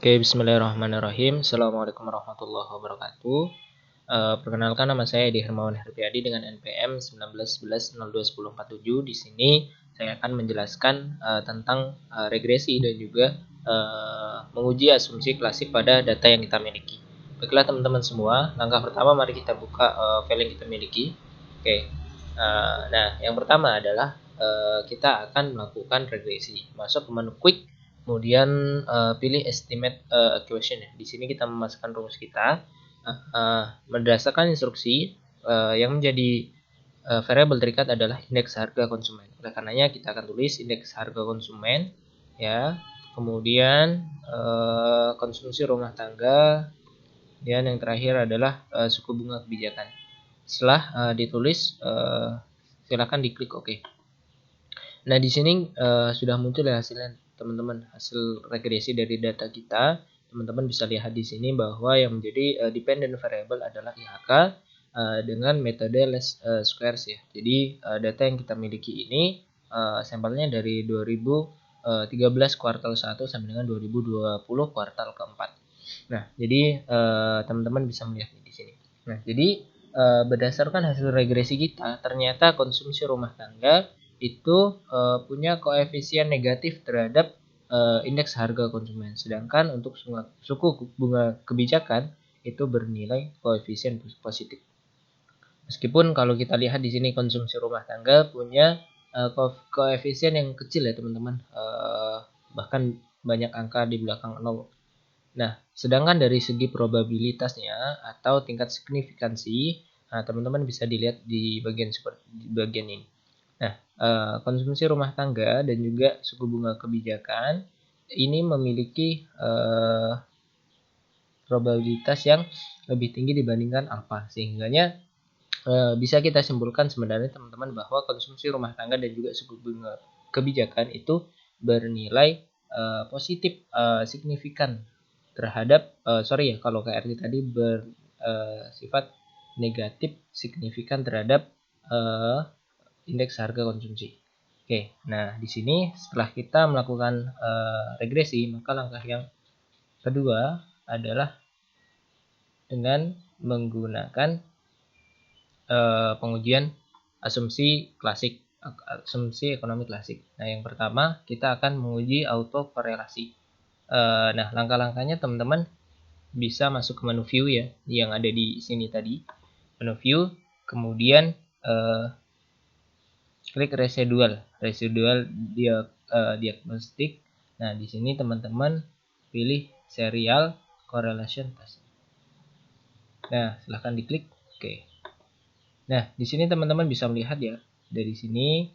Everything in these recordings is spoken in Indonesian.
Oke, bismillahirrahmanirrahim. Assalamualaikum warahmatullahi wabarakatuh. Perkenalkan, nama saya Edi Hermawan Herbiadi dengan NPM 1911021047. Di sini saya akan menjelaskan tentang regresi dan juga menguji asumsi klasik pada data yang kita miliki. Baiklah teman-teman semua, langkah pertama mari kita buka file yang kita miliki. Oke. Nah, yang pertama adalah kita akan melakukan regresi. Masuk ke menu quick, kemudian pilih estimate equation ya. Di sini kita memasukkan rumus kita berdasarkan instruksi yang menjadi variabel terikat adalah indeks harga konsumen. Oleh karenanya kita akan tulis indeks harga konsumen ya. Kemudian konsumsi rumah tangga, dan yang terakhir adalah suku bunga kebijakan. Setelah ditulis, silakan diklik OK. Nah, di sini sudah muncul ya hasilnya teman-teman, hasil regresi dari data kita. Teman-teman bisa lihat di sini bahwa yang menjadi dependent variable adalah IHK dengan metode least squares ya. Jadi data yang kita miliki ini sampelnya dari 2013 kuartal 1 sampai dengan 2020 kuartal keempat. Nah, jadi teman-teman bisa melihat di sini. Nah, jadi berdasarkan hasil regresi kita, ternyata konsumsi rumah tangga itu punya koefisien negatif terhadap indeks harga konsumen. Sedangkan untuk suku bunga kebijakan itu bernilai koefisien positif. Meskipun kalau kita lihat di sini konsumsi rumah tangga punya koefisien yang kecil ya teman-teman, bahkan banyak angka di belakang 0. Nah, sedangkan dari segi probabilitasnya atau tingkat signifikansi, teman-teman bisa dilihat di bagian ini. Nah, konsumsi rumah tangga dan juga suku bunga kebijakan ini memiliki probabilitas yang lebih tinggi dibandingkan alfa, sehingga bisa kita simpulkan sebenarnya teman-teman bahwa konsumsi rumah tangga dan juga suku bunga kebijakan itu bernilai positif signifikan terhadap kalau KRT tadi bersifat negatif signifikan terhadap indeks harga konsumsi. Oke, nah di sini setelah kita melakukan regresi, maka langkah yang kedua adalah dengan menggunakan pengujian asumsi klasik, asumsi ekonomi klasik. Nah, yang pertama kita akan menguji autokorelasi. Nah, langkah-langkahnya teman-teman bisa masuk ke menu view ya, yang ada di sini tadi. Menu view, kemudian klik residual diagnostik. Nah, di sini teman-teman pilih serial correlation test. Nah, silahkan diklik. Oke. Nah, di sini teman-teman bisa melihat ya, dari sini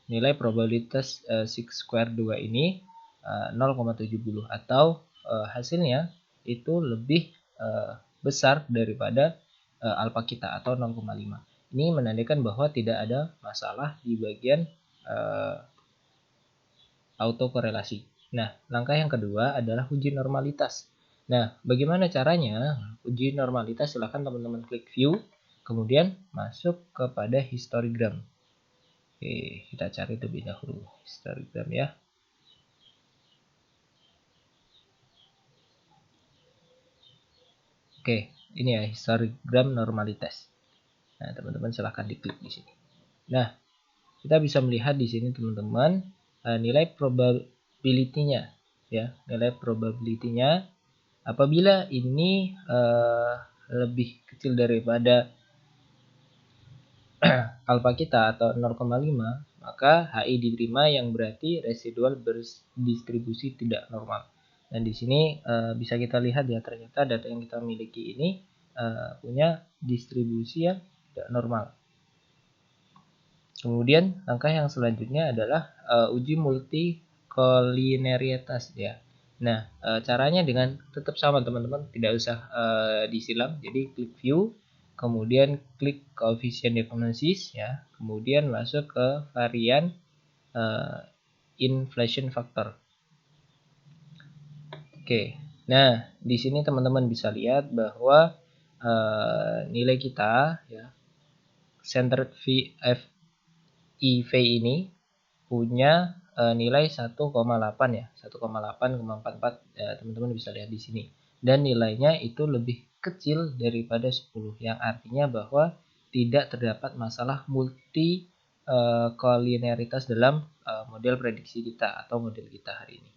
nilai probabilitas six square 2 ini 0,70 atau hasilnya itu lebih besar daripada alfa kita atau 0,5. Ini menandakan bahwa tidak ada masalah di bagian autokorelasi. Nah, langkah yang kedua adalah uji normalitas. Nah, bagaimana caranya uji normalitas? Silahkan teman-teman klik view, kemudian masuk kepada histogram. Oke, kita cari terlebih dahulu histogram ya. Oke, ini ya histogram normalitas. Nah, teman-teman silahkan diklik di sini. Nah, kita bisa melihat di sini teman-teman nilai probability-nya ya, nilai probability-nya apabila ini lebih kecil daripada alfa kita atau 0,5, maka HI diterima yang berarti residual berdistribusi tidak normal. Dan di sini bisa kita lihat ya, ternyata data yang kita miliki ini punya distribusi yang tidak normal. Kemudian langkah yang selanjutnya adalah uji multikolinearitas ya. Nah, caranya dengan tetap sama teman-teman, tidak usah disilang. Jadi klik view, kemudian klik coefficient diagnosis ya, kemudian masuk ke varian inflation factor. Oke, nah di sini teman-teman bisa lihat bahwa nilai kita ya, centered FIV ini punya nilai 1,8 ya, 1,8,44 teman-teman bisa lihat di sini. Dan nilainya itu lebih kecil daripada 10 yang artinya bahwa tidak terdapat masalah multi kolinearitas dalam model prediksi kita atau model kita hari ini.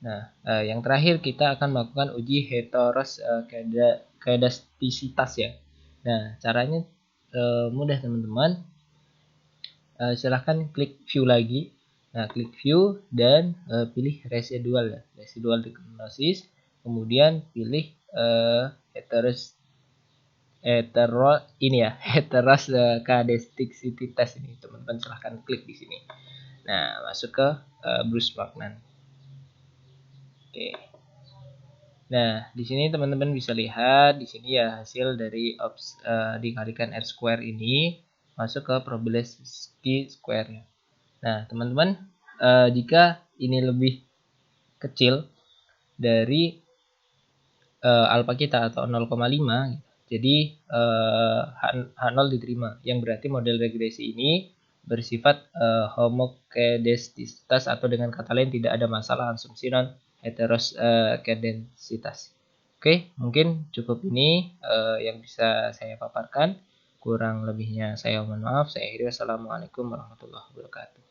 Nah, yang terakhir kita akan melakukan uji heteroskedastisitas ya. Nah, caranya mudah teman-teman. Silahkan klik view lagi. Nah, klik view dan pilih residual ya, residual diagnosis. Kemudian pilih heteroskedasticitas ini, teman-teman silahkan klik di sini. Nah, masuk ke Bruce Magnan. Oke. Nah, di sini teman-teman bisa lihat di sini ya hasil dari dikalikan R square ini masuk ke Probabilistic square. Nah, teman-teman, jika ini lebih kecil dari alfa kita atau 0,5, jadi H0 diterima, yang berarti model regresi ini bersifat homokedastisitas atau dengan kata lain tidak ada masalah asumsi non heteroskedastisitas. Oke, mungkin cukup ini yang bisa saya paparkan. Kurang lebihnya saya mohon maaf. Saya akhiri. Wassalamualaikum warahmatullahi wabarakatuh.